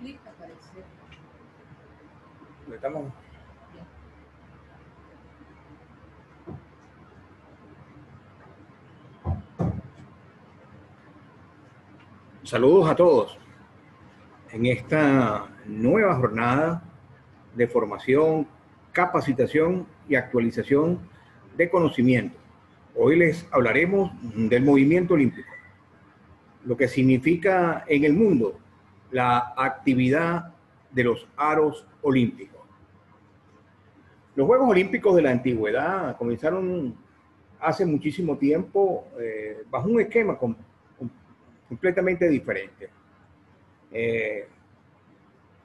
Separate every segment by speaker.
Speaker 1: clic aparece.
Speaker 2: Estamos. Saludos a todos en esta nueva jornada de formación, capacitación y actualización de conocimiento. Hoy les hablaremos del movimiento olímpico, lo que significa en el mundo la actividad de los aros olímpicos. Los Juegos Olímpicos de la antigüedad comenzaron hace muchísimo tiempo bajo un esquema completamente diferente.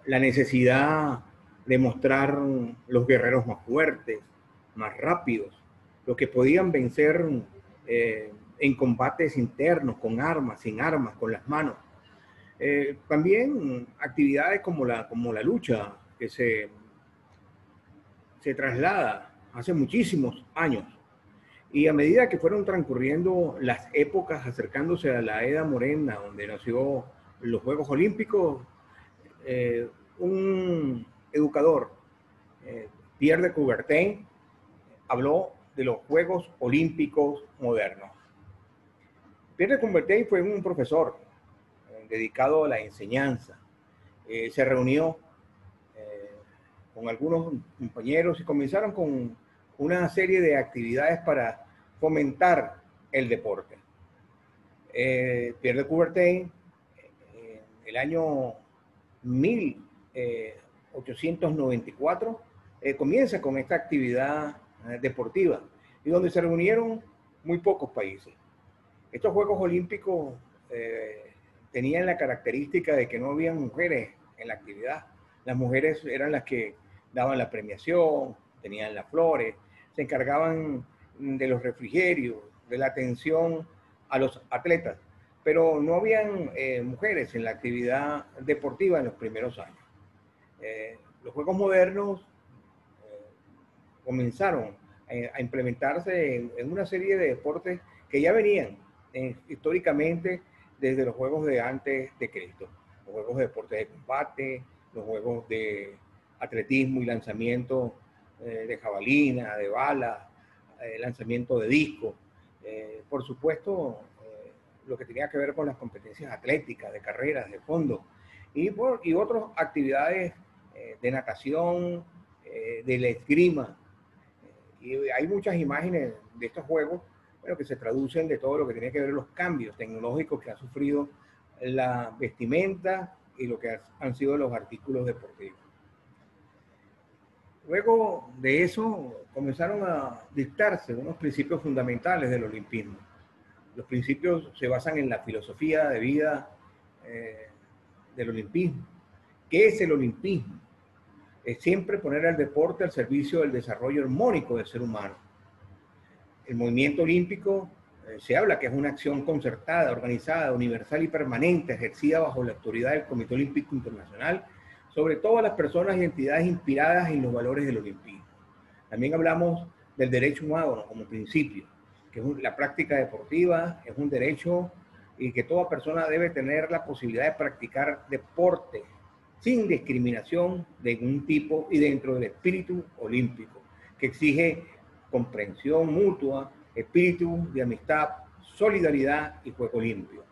Speaker 2: La necesidad de mostrar los guerreros más fuertes, más rápidos, los que podían vencer en combates internos, con armas, sin armas, con las manos. También actividades como la lucha, que se traslada hace muchísimos años. Y a medida que fueron transcurriendo las épocas, acercándose a la Edad Moderna, donde nació los Juegos Olímpicos, un educador, Pierre de Coubertin, habló de los Juegos Olímpicos modernos. Pierre de Coubertin fue un profesor dedicado a la enseñanza. Se reunió con algunos compañeros y comenzaron con una serie de actividades para fomentar el deporte. Pierre de Coubertin, el año 1894, comienza con esta actividad deportiva y donde se reunieron muy pocos países. Estos Juegos Olímpicos tenían la característica de que no había mujeres en la actividad. Las mujeres eran las que daban la premiación, tenían las flores, se encargaban de los refrigerios, de la atención a los atletas, pero no habían mujeres en la actividad deportiva en los primeros años. Los Juegos modernos comenzaron a implementarse en una serie de deportes que ya venían históricamente desde los Juegos de antes de Cristo. Los Juegos de deportes de combate, los Juegos de atletismo y lanzamiento de jabalina, de bala, lanzamiento de disco. Por supuesto, lo que tenía que ver con las competencias atléticas, de carreras, de fondo, y otras actividades de natación, de la esgrima. Y hay muchas imágenes de estos juegos, bueno, que se traducen de todo lo que tiene que ver con los cambios tecnológicos que ha sufrido la vestimenta y lo que han sido los artículos deportivos. Luego de eso comenzaron a dictarse unos principios fundamentales del olimpismo. Los principios se basan en la filosofía de vida del olimpismo. ¿Qué es el olimpismo? Es siempre poner al deporte al servicio del desarrollo armónico del ser humano. El movimiento olímpico se habla que es una acción concertada, organizada, universal y permanente, ejercida bajo la autoridad del Comité Olímpico Internacional, sobre todas las personas y entidades inspiradas en los valores del olimpismo. También hablamos del derecho humano como principio, que es la práctica deportiva, es un derecho y que toda persona debe tener la posibilidad de practicar deporte sin discriminación de ningún tipo y dentro del espíritu olímpico, que exige comprensión mutua, espíritu de amistad, solidaridad y juego limpio.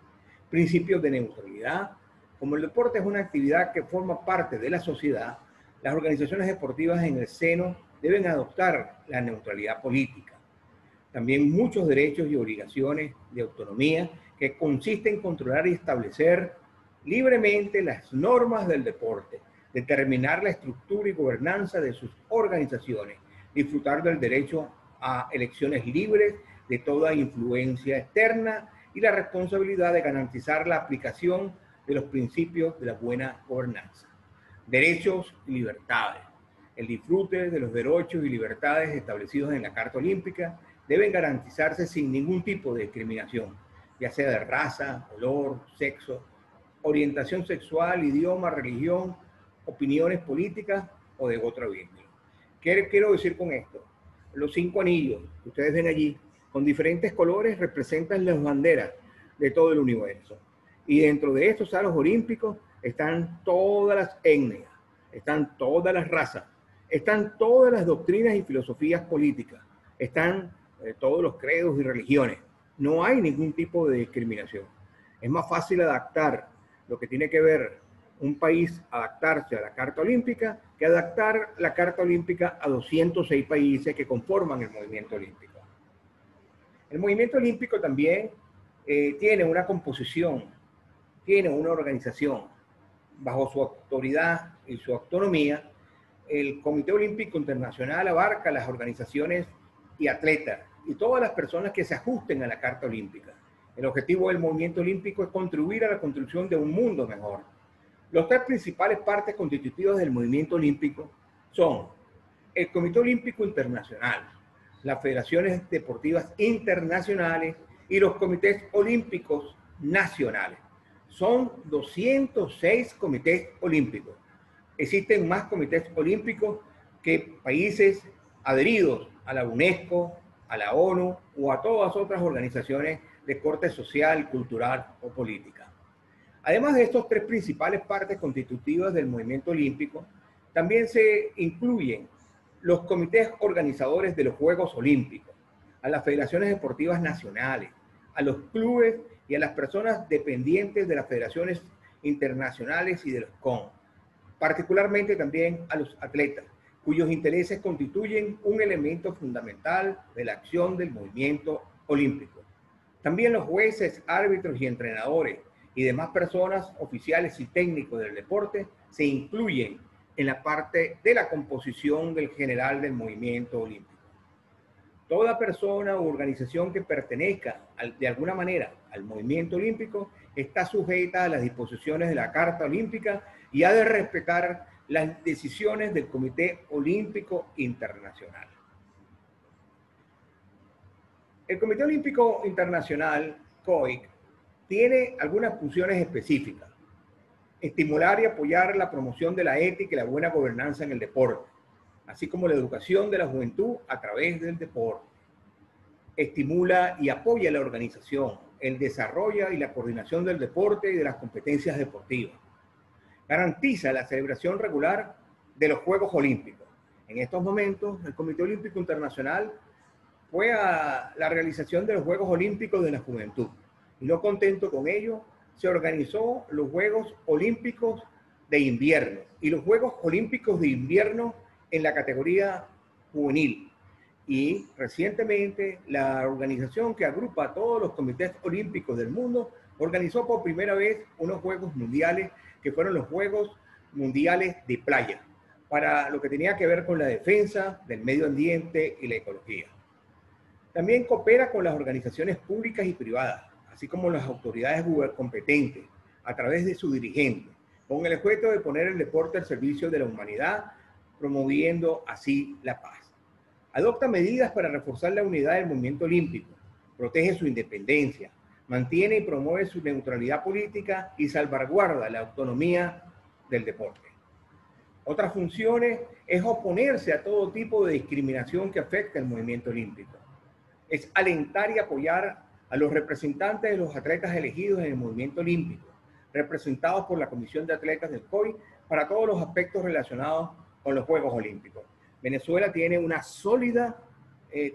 Speaker 2: Principios de neutralidad. Como el deporte es una actividad que forma parte de la sociedad, las organizaciones deportivas en el seno deben adoptar la neutralidad política. También muchos derechos y obligaciones de autonomía que consisten en controlar y establecer libremente las normas del deporte, determinar la estructura y gobernanza de sus organizaciones, disfrutar del derecho a elecciones libres de toda influencia externa y la responsabilidad de garantizar la aplicación de los principios de la buena gobernanza. Derechos y libertades. El disfrute de los derechos y libertades establecidos en la Carta Olímpica deben garantizarse sin ningún tipo de discriminación, ya sea de raza, color, sexo, orientación sexual, idioma, religión, opiniones políticas o de otra índole. ¿Qué quiero decir con esto? Los 5 anillos que ustedes ven allí, con diferentes colores, representan las banderas de todo el universo. Y dentro de estos aros olímpicos están todas las etnias, están todas las razas, están todas las doctrinas y filosofías políticas, están todos los credos y religiones. No hay ningún tipo de discriminación. Es más fácil adaptar lo que tiene que ver un país, adaptarse a la Carta Olímpica, que adaptar la Carta Olímpica a 206 países que conforman el movimiento olímpico. El movimiento olímpico también tiene una composición, tiene una organización. Bajo su autoridad y su autonomía, el Comité Olímpico Internacional abarca las organizaciones y atletas y todas las personas que se ajusten a la Carta Olímpica. El objetivo del movimiento olímpico es contribuir a la construcción de un mundo mejor. Los tres principales partes constitutivas del movimiento olímpico son el Comité Olímpico Internacional, las federaciones deportivas internacionales y los comités olímpicos nacionales. Son 206 comités olímpicos. Existen más comités olímpicos que países adheridos a la UNESCO, a la ONU o a todas otras organizaciones de corte social, cultural o política. Además de estos tres principales partes constitutivas del movimiento olímpico, también se incluyen los comités organizadores de los Juegos Olímpicos, a las federaciones deportivas nacionales, a los clubes y a las personas dependientes de las federaciones internacionales y de los CON, particularmente también a los atletas, cuyos intereses constituyen un elemento fundamental de la acción del movimiento olímpico. También los jueces, árbitros y entrenadores y demás personas oficiales y técnicos del deporte se incluyen en la parte de la composición del general del movimiento olímpico. Toda persona u organización que pertenezca de alguna manera al movimiento olímpico está sujeta a las disposiciones de la Carta Olímpica y ha de respetar las decisiones del Comité Olímpico Internacional. El Comité Olímpico Internacional, COIC, tiene algunas funciones específicas: estimular y apoyar la promoción de la ética y la buena gobernanza en el deporte, así como la educación de la juventud a través del deporte. Estimula y apoya la organización, el desarrollo y la coordinación del deporte y de las competencias deportivas. Garantiza la celebración regular de los Juegos Olímpicos. En estos momentos, el Comité Olímpico Internacional fue a la realización de los Juegos Olímpicos de la Juventud. Y no contento con ello, se organizó los Juegos Olímpicos de Invierno y los Juegos Olímpicos de Invierno en la categoría juvenil. Y recientemente la organización que agrupa a todos los comités olímpicos del mundo organizó por primera vez unos Juegos Mundiales que fueron los Juegos Mundiales de Playa, para lo que tenía que ver con la defensa del medio ambiente y la ecología. También coopera con las organizaciones públicas y privadas, así como las autoridades competentes, a través de su dirigente, con el objeto de poner el deporte al servicio de la humanidad, promoviendo así la paz. Adopta medidas para reforzar la unidad del movimiento olímpico, protege su independencia, mantiene y promueve su neutralidad política y salvaguarda la autonomía del deporte. Otras funciones es oponerse a todo tipo de discriminación que afecte al movimiento olímpico. Es alentar y apoyar a los representantes de los atletas elegidos en el movimiento olímpico, representados por la Comisión de Atletas del COI, para todos los aspectos relacionados con los Juegos Olímpicos. Venezuela tiene una sólida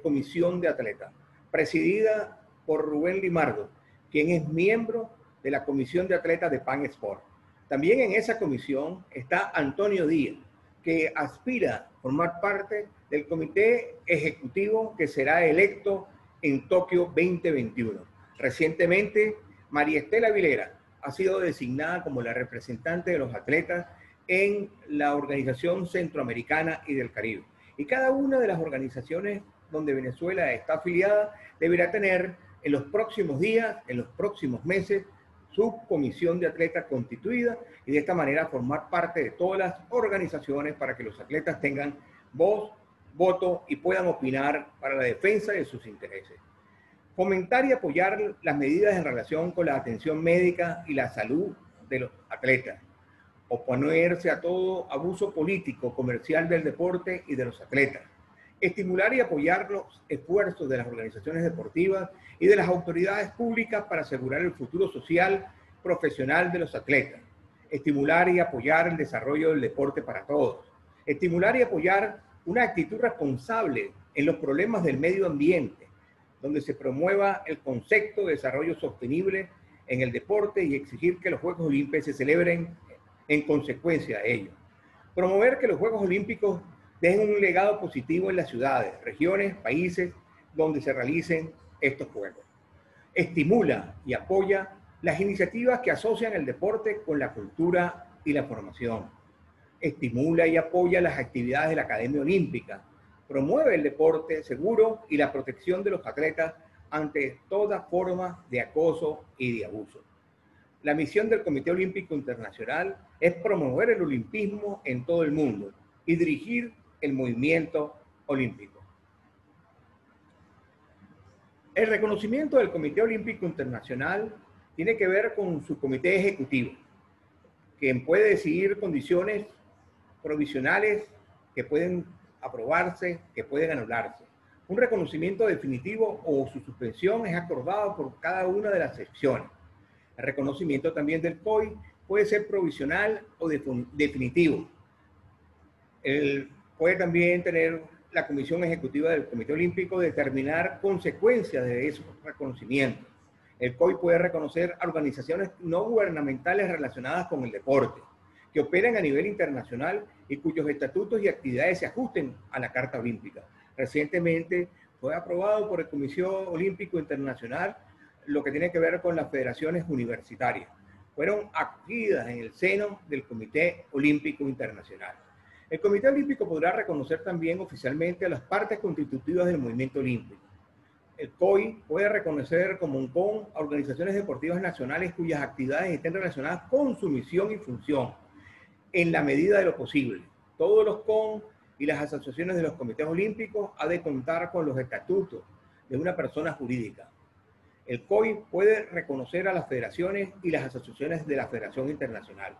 Speaker 2: comisión de atletas, presidida por Rubén Limardo, quien es miembro de la Comisión de Atletas de Pan Sport. También en esa comisión está Antonio Díaz, que aspira a formar parte del comité ejecutivo que será electo en Tokio 2021. Recientemente, María Estela Vilera ha sido designada como la representante de los atletas en la Organización Centroamericana y del Caribe. Y cada una de las organizaciones donde Venezuela está afiliada deberá tener en los próximos días, en los próximos meses, su comisión de atletas constituida y de esta manera formar parte de todas las organizaciones para que los atletas tengan voz, voto y puedan opinar para la defensa de sus intereses. Fomentar y apoyar las medidas en relación con la atención médica y la salud de los atletas. Oponerse a todo abuso político, comercial del deporte y de los atletas. Estimular y apoyar los esfuerzos de las organizaciones deportivas y de las autoridades públicas para asegurar el futuro social, profesional de los atletas. estimular y apoyar el desarrollo del deporte para todos, estimular y apoyar una actitud responsable en los problemas del medio ambiente, donde se promueva el concepto de desarrollo sostenible en el deporte y exigir que los Juegos Olímpicos se celebren en consecuencia de ello. Promover que los Juegos Olímpicos dejen un legado positivo en las ciudades, regiones, países donde se realicen estos Juegos. Estimula y apoya las iniciativas que asocian el deporte con la cultura y la formación. Estimula y apoya las actividades de la Academia Olímpica. Promueve el deporte seguro y la protección de los atletas ante toda forma de acoso y de abuso. La misión del Comité Olímpico Internacional es promover el olimpismo en todo el mundo y dirigir el movimiento olímpico. El reconocimiento del Comité Olímpico Internacional tiene que ver con su comité ejecutivo, quien puede decidir condiciones provisionales que pueden aprobarse, que pueden anularse. Un reconocimiento definitivo o su suspensión es acordado por cada una de las secciones. El reconocimiento también del COI puede ser provisional o definitivo. Puede también tener la Comisión Ejecutiva del Comité Olímpico determinar consecuencias de esos reconocimientos. El COI puede reconocer a organizaciones no gubernamentales relacionadas con el deporte, que operan a nivel internacional y cuyos estatutos y actividades se ajusten a la Carta Olímpica. Recientemente fue aprobado por el Comité Olímpico Internacional lo que tiene que ver con las federaciones universitarias. Fueron acogidas en el seno del Comité Olímpico Internacional. El Comité Olímpico podrá reconocer también oficialmente a las partes constitutivas del movimiento olímpico. El COI puede reconocer como un CON a organizaciones deportivas nacionales cuyas actividades estén relacionadas con su misión y función, en la medida de lo posible. Todos los CON y las asociaciones de los comités olímpicos han de contar con los estatutos de una persona jurídica. El COI puede reconocer a las federaciones y las asociaciones de la Federación Internacional.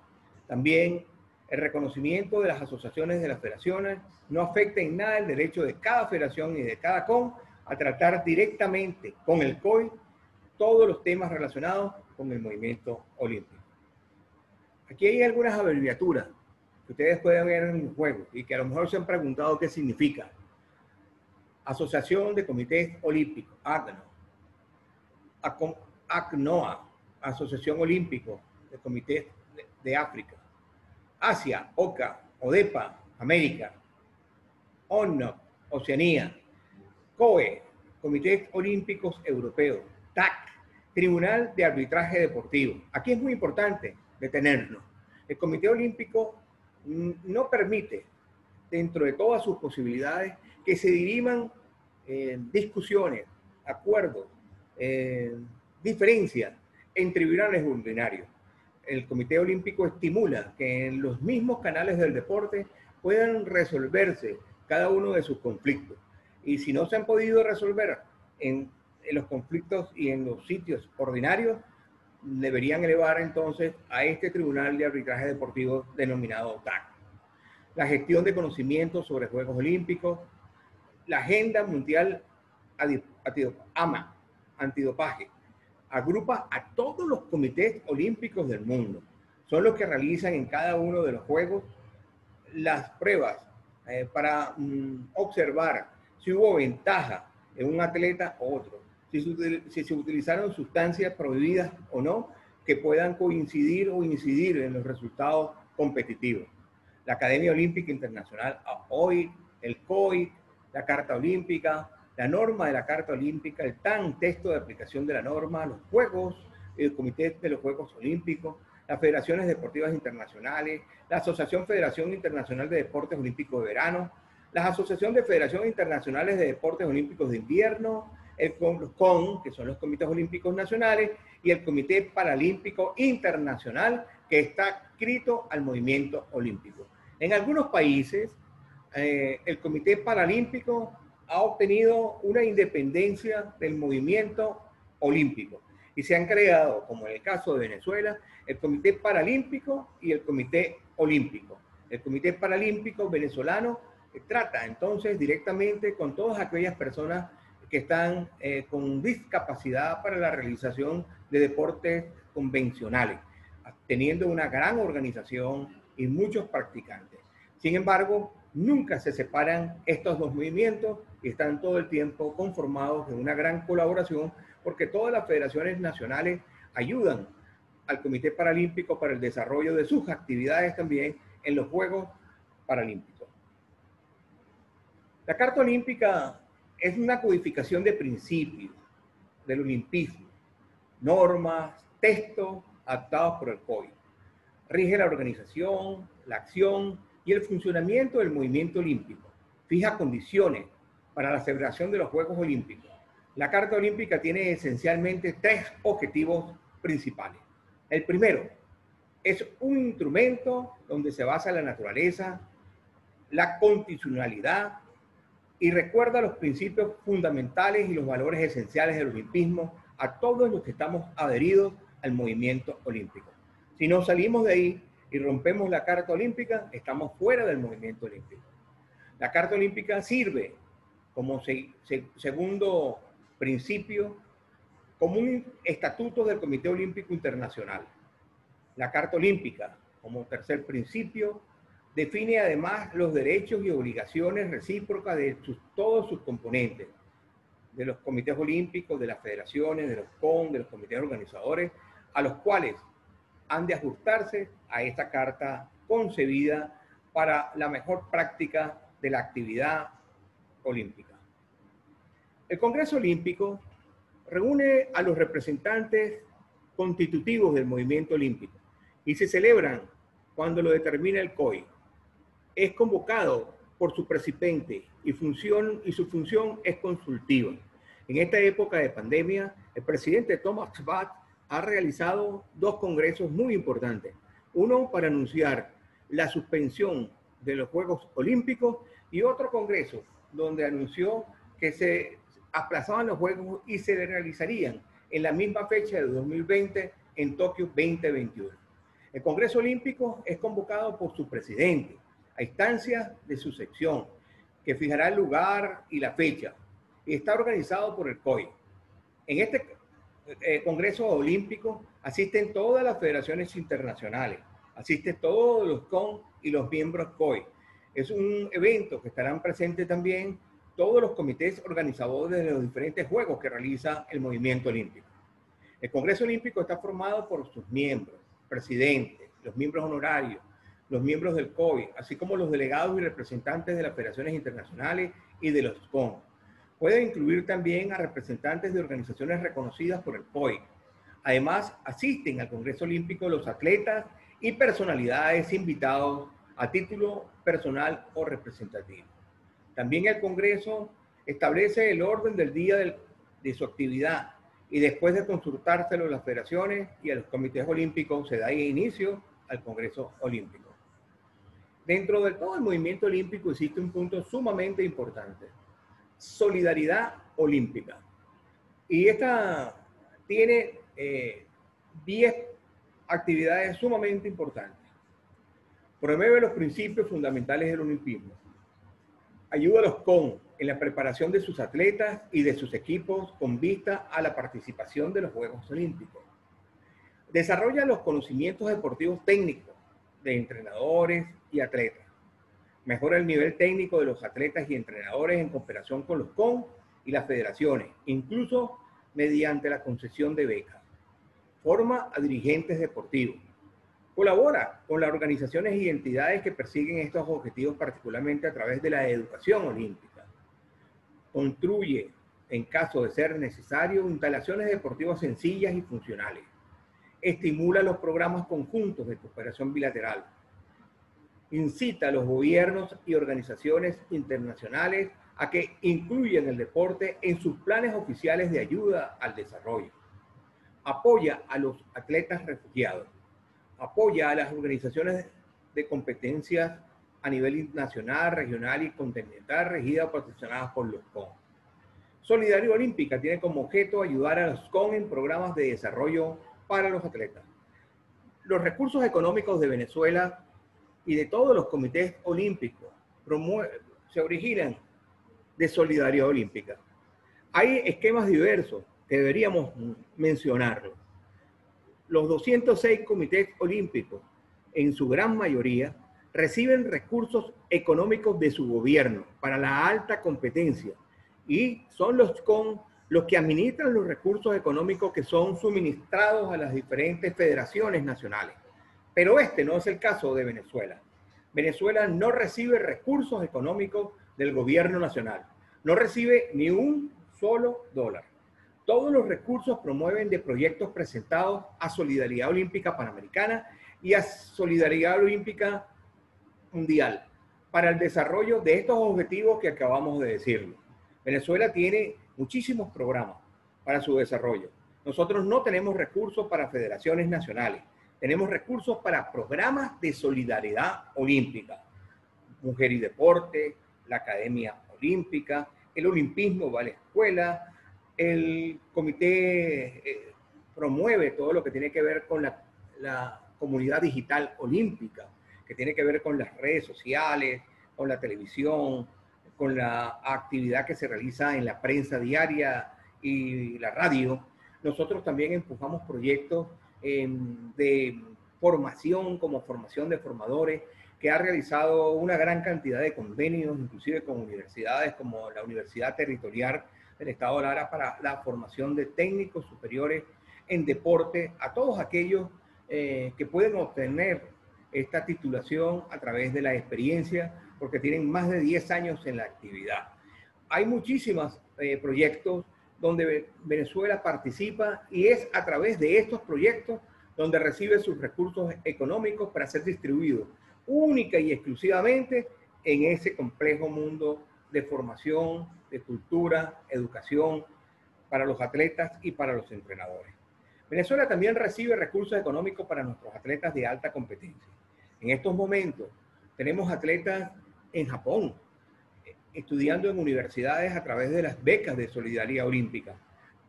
Speaker 2: También el reconocimiento de las asociaciones de las federaciones no afecta en nada el derecho de cada federación y de cada CON a tratar directamente con el COI todos los temas relacionados con el movimiento olímpico. Aquí hay algunas abreviaturas que ustedes pueden ver en el juego y que a lo mejor se han preguntado qué significa. Asociación de Comités Olímpicos, ACNOA, Asociación Olímpico de Comités de África. Asia, OCA, ODEPA, América. ONO, Oceanía. COE, Comités Olímpicos Europeos. TAC, Tribunal de Arbitraje Deportivo. Aquí es muy importante detenernos. El Comité Olímpico no permite, dentro de todas sus posibilidades, que se diriman discusiones, acuerdos, diferencias en tribunales ordinarios. El Comité Olímpico estimula que en los mismos canales del deporte puedan resolverse cada uno de sus conflictos. Y si no se han podido resolver en los conflictos y en los sitios ordinarios, deberían elevar entonces a este Tribunal de Arbitraje Deportivo denominado TAC. La gestión de conocimientos sobre Juegos Olímpicos, la Agenda Mundial Antidopaje, agrupa a todos los comités olímpicos del mundo. Son los que realizan en cada uno de los Juegos las pruebas para observar si hubo ventaja en un atleta o otro, si se utilizaron sustancias prohibidas o no, que puedan coincidir o incidir en los resultados competitivos. La Academia Olímpica Internacional, hoy el COI, la Carta Olímpica, la norma de la Carta Olímpica, el texto de aplicación de la norma, los Juegos, el Comité de los Juegos Olímpicos, las Federaciones Deportivas Internacionales, la Asociación Federación Internacional de Deportes Olímpicos de Verano, la Asociación de Federaciones Internacionales de Deportes Olímpicos de Invierno, los CON, que son los Comités Olímpicos Nacionales, y el Comité Paralímpico Internacional, que está adscrito al movimiento olímpico. En algunos países, el Comité Paralímpico ha obtenido una independencia del movimiento olímpico y se han creado, como en el caso de Venezuela, el Comité Paralímpico y el Comité Olímpico. El Comité Paralímpico venezolano trata entonces directamente con todas aquellas personas que están con discapacidad para la realización de deportes convencionales. teniendo una gran organización y muchos practicantes. Sin embargo, nunca se separan estos dos movimientos y están todo el tiempo conformados en una gran colaboración, porque todas las federaciones nacionales ayudan al Comité Paralímpico para el desarrollo de sus actividades también en los Juegos Paralímpicos. La Carta Olímpica es una codificación de principios del olimpismo, normas, textos adaptados por el COI. Rige la organización, la acción y el funcionamiento del movimiento olímpico. Fija condiciones para la celebración de los Juegos Olímpicos. La Carta Olímpica tiene esencialmente tres objetivos principales. El primero es un instrumento donde se basa la naturaleza, la constitucionalidad y recuerda los principios fundamentales y los valores esenciales del olimpismo a todos los que estamos adheridos al movimiento olímpico. Si nos salimos de ahí y rompemos la Carta Olímpica, estamos fuera del movimiento olímpico. La Carta Olímpica sirve como segundo principio, como un estatuto del Comité Olímpico Internacional. La Carta Olímpica, como tercer principio, define además los derechos y obligaciones recíprocas de todos sus componentes, de los comités olímpicos, de las federaciones, de los CON, de los comités organizadores, a los cuales han de ajustarse a esta carta concebida para la mejor práctica de la actividad olímpica. El Congreso Olímpico reúne a los representantes constitutivos del movimiento olímpico y se celebran cuando lo determina el COI. Es convocado por su presidente y su función es consultiva. En esta época de pandemia, el presidente Thomas Bach ha realizado dos congresos muy importantes. Uno para anunciar la suspensión de los Juegos Olímpicos y otro congreso donde anunció que se aplazaban los Juegos y se realizarían en la misma fecha de 2020 en Tokio 2021. El Congreso Olímpico es convocado por su presidente a instancias de su sección, que fijará el lugar y la fecha, y está organizado por el COI. En este Congreso Olímpico asisten todas las federaciones internacionales, asisten todos los CON y los miembros COI. Es un evento que estarán presentes también todos los comités organizadores de los diferentes juegos que realiza el movimiento olímpico. El Congreso Olímpico está formado por sus miembros, presidentes, los miembros honorarios, los miembros del COI, así como los delegados y representantes de las federaciones internacionales y de los CON. Puede incluir también a representantes de organizaciones reconocidas por el COI. Además, asisten al Congreso Olímpico los atletas y personalidades invitados a título personal o representativo. También el Congreso establece el orden del día de su actividad y después de consultárselo a las federaciones y a los comités olímpicos se da inicio al Congreso Olímpico. Dentro de todo el movimiento olímpico existe un punto sumamente importante: solidaridad olímpica. Y esta tiene 10 actividades sumamente importantes. Promueve los principios fundamentales del olimpismo. Ayuda a los CON en la preparación de sus atletas y de sus equipos con vista a la participación de los Juegos Olímpicos. Desarrolla los conocimientos deportivos técnicos de entrenadores y atletas. Mejora el nivel técnico de los atletas y entrenadores en cooperación con los CON y las federaciones, incluso mediante la concesión de becas. Forma a dirigentes deportivos. Colabora con las organizaciones y entidades que persiguen estos objetivos, particularmente a través de la educación olímpica. Construye, en caso de ser necesario, instalaciones deportivas sencillas y funcionales. Estimula los programas conjuntos de cooperación bilateral. Incita a los gobiernos y organizaciones internacionales a que incluyan el deporte en sus planes oficiales de ayuda al desarrollo. Apoya a los atletas refugiados. Apoya a las organizaciones de competencias a nivel nacional, regional y continental regidas o patrocinadas por los CON. Solidaridad Olímpica tiene como objeto ayudar a los CON en programas de desarrollo para los atletas. Los recursos económicos de Venezuela y de todos los comités olímpicos se originan de solidaridad olímpica. Hay esquemas diversos que deberíamos mencionarlos. los 206 comités olímpicos, en su gran mayoría, reciben recursos económicos de su gobierno para la alta competencia y son los que administran los recursos económicos que son suministrados a las diferentes federaciones nacionales. Pero este no es el caso de Venezuela. Venezuela no recibe recursos económicos del gobierno nacional. No recibe ni un solo dólar. Todos los recursos promueven de proyectos presentados a Solidaridad Olímpica Panamericana y a Solidaridad Olímpica Mundial para el desarrollo de estos objetivos que acabamos de decirlo. Venezuela tiene muchísimos programas para su desarrollo. Nosotros no tenemos recursos para federaciones nacionales. Tenemos recursos para programas de solidaridad olímpica. Mujer y Deporte, la Academia Olímpica, el Olimpismo va a la escuela, el comité promueve todo lo que tiene que ver con la comunidad digital olímpica, que tiene que ver con las redes sociales, con la televisión, con la actividad que se realiza en la prensa diaria y la radio. Nosotros también empujamos proyectos de formación, como formación de formadores, que ha realizado una gran cantidad de convenios, inclusive con universidades como la Universidad Territorial del Estado Lara, para la formación de técnicos superiores en deporte, a todos aquellos que pueden obtener esta titulación a través de la experiencia, porque tienen más de 10 años en la actividad. Hay muchísimos proyectos donde Venezuela participa y es a través de estos proyectos donde recibe sus recursos económicos para ser distribuidos única y exclusivamente en ese complejo mundo de formación, de cultura, educación para los atletas y para los entrenadores. Venezuela también recibe recursos económicos para nuestros atletas de alta competencia. En estos momentos tenemos atletas en Japón, estudiando en universidades a través de las becas de Solidaridad Olímpica.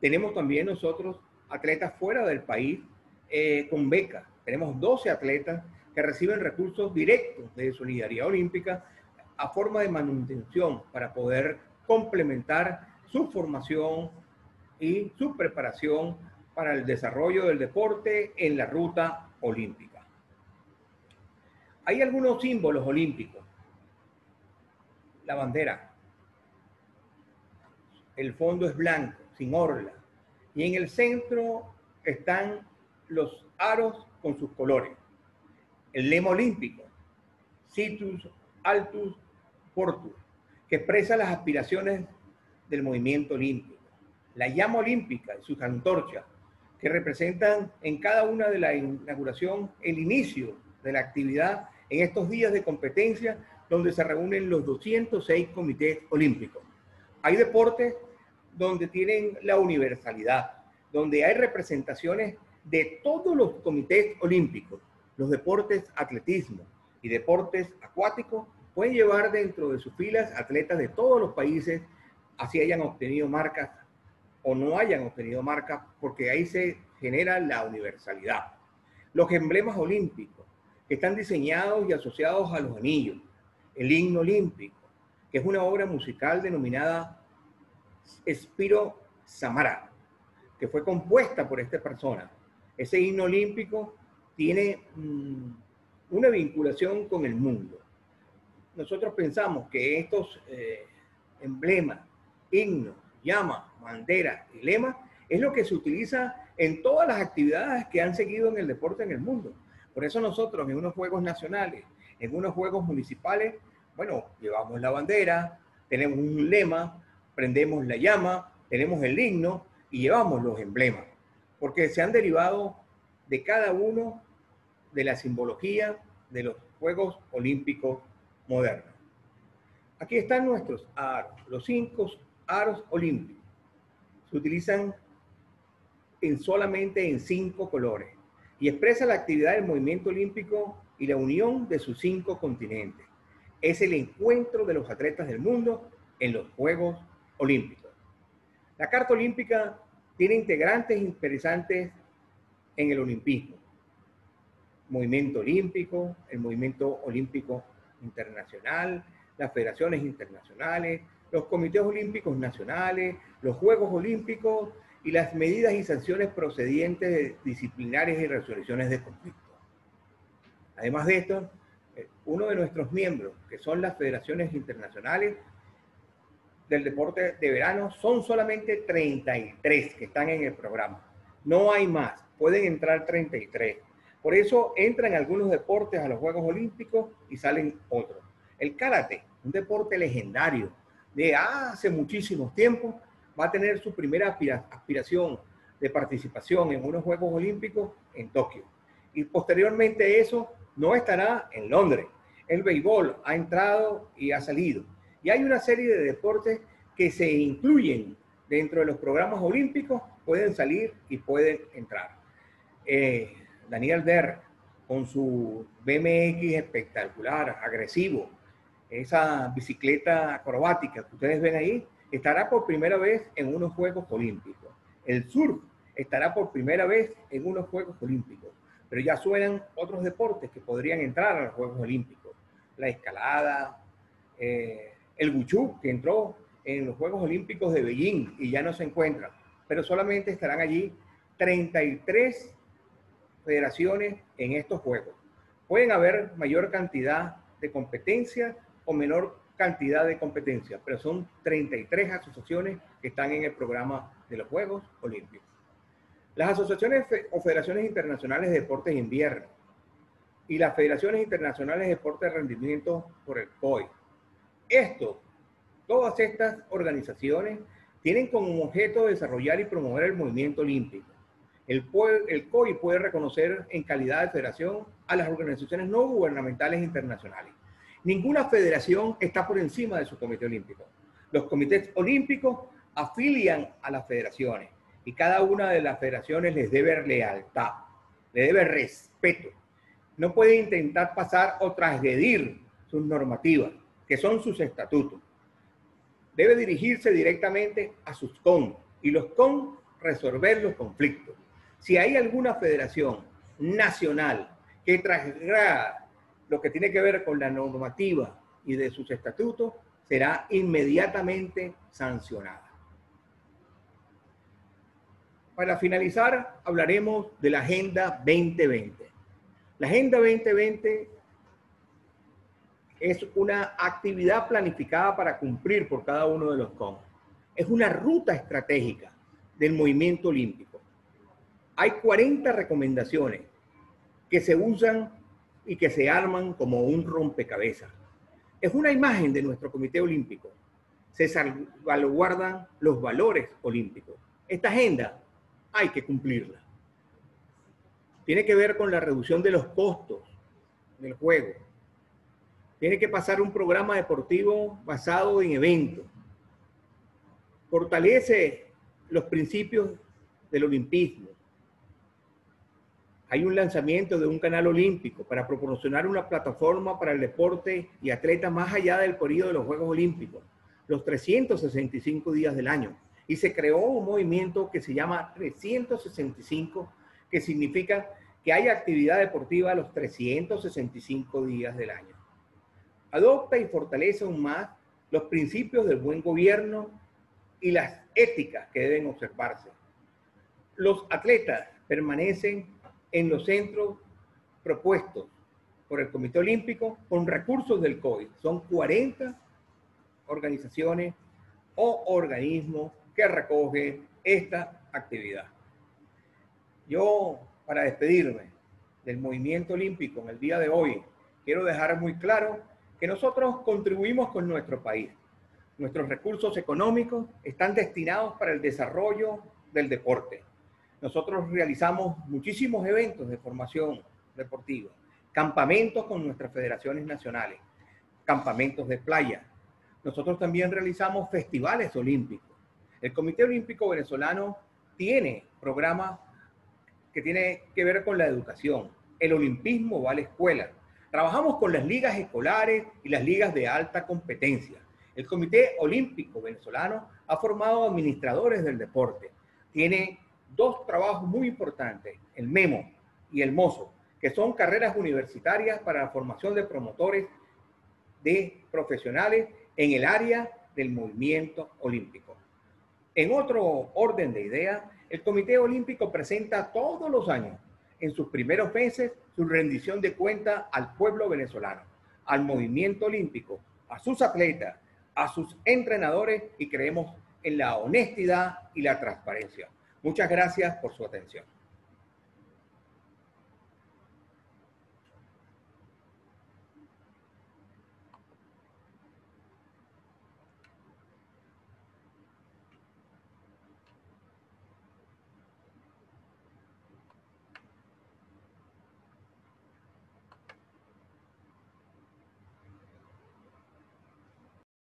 Speaker 2: Tenemos también nosotros atletas fuera del país con becas. Tenemos 12 atletas que reciben recursos directos de Solidaridad Olímpica a forma de manutención para poder complementar su formación y su preparación para el desarrollo del deporte en la ruta olímpica. Hay algunos símbolos olímpicos. La bandera. El fondo es blanco, sin orla. Y en el centro están los aros con sus colores. El lema olímpico, Situs Altus Portus, que expresa las aspiraciones del movimiento olímpico. La llama olímpica y sus antorchas, que representan en cada una de la inauguración el inicio de la actividad en estos días de competencia donde se reúnen los 206 comités olímpicos. Hay deportes donde tienen la universalidad, donde hay representaciones de todos los comités olímpicos. Los deportes atletismo y deportes acuáticos pueden llevar dentro de sus filas atletas de todos los países, así hayan obtenido marcas o no hayan obtenido marcas, porque ahí se genera la universalidad. Los emblemas olímpicos, que están diseñados y asociados a los anillos. El himno olímpico, que es una obra musical denominada Spiro Samara, que fue compuesta por esta persona. Ese himno olímpico tiene una vinculación con el mundo. Nosotros pensamos que estos emblemas, himnos, llamas, banderas y lemas es lo que se utiliza en todas las actividades que han seguido en el deporte en el mundo. Por eso nosotros en unos juegos nacionales, en unos juegos municipales, bueno, llevamos la bandera, tenemos un lema, prendemos la llama, tenemos el himno y llevamos los emblemas, porque se han derivado de cada uno de la simbología de los Juegos Olímpicos modernos. Aquí están nuestros aros, los 5 aros olímpicos. Se utilizan solamente en 5 colores y expresa la actividad del movimiento olímpico y la unión de sus 5 continentes. Es el encuentro de los atletas del mundo en los Juegos Olímpicos. La Carta Olímpica tiene integrantes interesantes en el olimpismo. Movimiento olímpico, el movimiento olímpico internacional, las federaciones internacionales, los comités olímpicos nacionales, los Juegos Olímpicos y las medidas y sanciones procedientes de disciplinarias y resoluciones de conflictos. Además de esto, uno de nuestros miembros, que son las federaciones internacionales del deporte de verano, son solamente 33 que están en el programa. No hay más, pueden entrar 33. Por eso entran algunos deportes a los Juegos Olímpicos y salen otros. El karate, un deporte legendario de hace muchísimos tiempos, va a tener su primera aspiración de participación en unos Juegos Olímpicos en Tokio. Y posteriormente eso no estará en Londres. El béisbol ha entrado y ha salido. Y hay una serie de deportes que se incluyen dentro de los programas olímpicos, pueden salir y pueden entrar. Daniel Der, con su BMX espectacular, agresivo, esa bicicleta acrobática que ustedes ven ahí, estará por primera vez en unos Juegos Olímpicos. El surf estará por primera vez en unos Juegos Olímpicos. Pero ya suenan otros deportes que podrían entrar a los Juegos Olímpicos. La escalada, el wushu, que entró en los Juegos Olímpicos de Beijing y ya no se encuentra. Pero solamente estarán allí 33 federaciones en estos Juegos. Pueden haber mayor cantidad de competencias o menor cantidad de competencias, pero son 33 asociaciones que están en el programa de los Juegos Olímpicos. Las asociaciones o federaciones internacionales de deportes de invierno y las federaciones internacionales de deportes de rendimiento por el COI. Todas estas organizaciones tienen como objeto desarrollar y promover el movimiento olímpico. El COI puede reconocer en calidad de federación a las organizaciones no gubernamentales internacionales. Ninguna federación está por encima de su comité olímpico. Los comités olímpicos afilian a las federaciones y cada una de las federaciones les debe lealtad, le debe respeto. No puede intentar pasar o transgredir sus normativas, que son sus estatutos. Debe dirigirse directamente a sus CON y los CON resolver los conflictos. Si hay alguna federación nacional que transgreda lo que tiene que ver con la normativa y de sus estatutos, será inmediatamente sancionada. Para finalizar, hablaremos de la Agenda 2020. La Agenda 2020 es una actividad planificada para cumplir por cada uno de los CON. Es una ruta estratégica del movimiento olímpico. Hay 40 recomendaciones que se usan y que se arman como un rompecabezas. Es una imagen de nuestro Comité Olímpico. Se salvaguardan los valores olímpicos. Esta agenda hay que cumplirla. Tiene que ver con la reducción de los costos del juego. Tiene que pasar un programa deportivo basado en eventos. Fortalece los principios del olimpismo. Hay un lanzamiento de un canal olímpico para proporcionar una plataforma para el deporte y atletas más allá del periodo de los Juegos Olímpicos, los 365 días del año. Y se creó un movimiento que se llama 365, que significa que hay actividad deportiva los 365 días del año. Adopta y fortalece aún más los principios del buen gobierno y las éticas que deben observarse. Los atletas permanecen en los centros propuestos por el Comité Olímpico con recursos del COI. Son 40 organizaciones o organismos que recogen esta actividad. Yo, para despedirme del movimiento olímpico en el día de hoy, quiero dejar muy claro que nosotros contribuimos con nuestro país. Nuestros recursos económicos están destinados para el desarrollo del deporte. Nosotros realizamos muchísimos eventos de formación deportiva, campamentos con nuestras federaciones nacionales, campamentos de playa. Nosotros también realizamos festivales olímpicos. El Comité Olímpico Venezolano tiene programas que tienen que ver con la educación. El olimpismo va a la escuela. Trabajamos con las ligas escolares y las ligas de alta competencia. El Comité Olímpico Venezolano ha formado administradores del deporte. Tiene dos trabajos muy importantes, el MEMO y el MOSO, que son carreras universitarias para la formación de promotores de profesionales en el área del movimiento olímpico. En otro orden de ideas, el Comité Olímpico presenta todos los años, en sus primeros meses, su rendición de cuentas al pueblo venezolano, al movimiento olímpico, a sus atletas, a sus entrenadores, y creemos en la honestidad y la transparencia. Muchas gracias por su atención.